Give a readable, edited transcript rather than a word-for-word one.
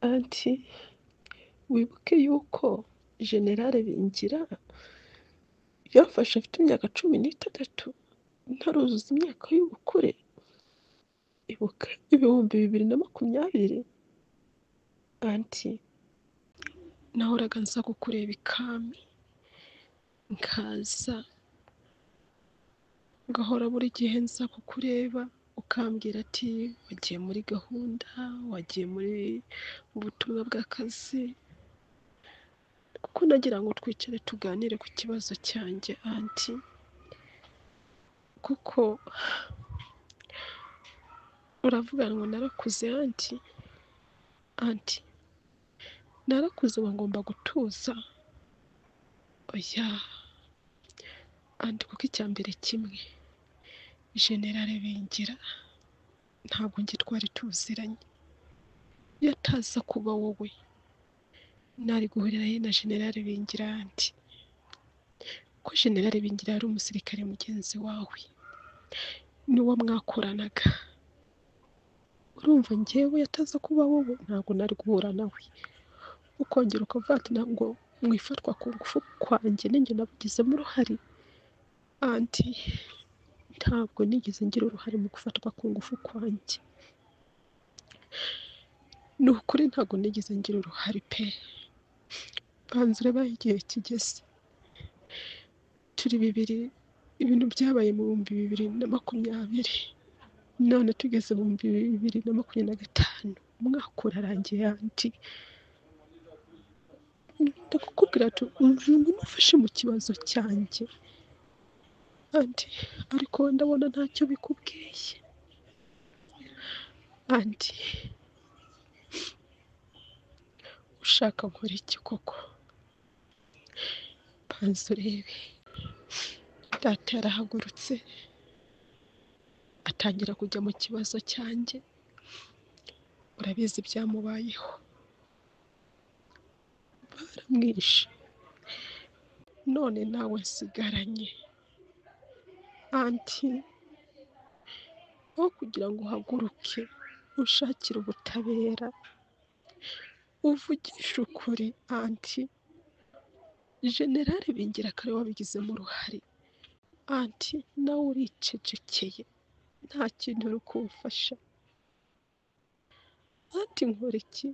anti wibuke yuko generale Bingira yafashe afite imyaka 16 ntaruzuza imyaka y'ubukure. Ibuka 2020. Anti nahoraga nza kukureba ikami, nkaza ngahora buri gihe nza kukureba ukambwira ati wagiye muri gahunda, wagiye muri ubutumwa bw'akazi, kuko nagira ngo twicare tuganire ku kibazo cyanjye anti, kuko uravuga ngo narakuze anti narakuze ngo ngomba gutuza. Oya anti, kuko icyambere kimwe generale Bingira ntabwo njye twari tuziranye. Iyo ataza kuba wowe nari guhurira he na generale Bingira anti? Ko generale Bingira yari umusirikare mugenzi wawe, niwo mwakoranaga. Urumva njyewe yataza kuba wowe ntabwo nari guhura nawe, ukongera ukavuga ati ntabwo mu ifatwa ku ngufu kwanjye ninjye nabigizemo uruhare. Anti ntabwo nigeze ngira uruhare mu gufatwa ku ngufu kwanjye, ni ukuri ntabwo nigeze ngira uruhare pe. Banza urebe aho igihe kigeze, turi ibintu byabaye mu 2020, none tugeze mu 2025, umwaka urarangiye anti. Ndakubwira ati umva nufashe mu kibazo cyanjye anti, ariko ndabona ntacyo bikubwiye anti. Ushaka nkora iki koko? Banza urebe, data yarahagurutse atangira kujya mu kibazo cyanjye, urabizi byamubayeho, baramwishe, none nawe nsigaranye anti. Aho kugira ngo uhaguruke ushakire ubutabera, uvugisha ukuri anti, generale Bingira kare wabigizemo uruhare anti, nawe uricecekeye nta kintu uri kumfasha anti. Nkora iki?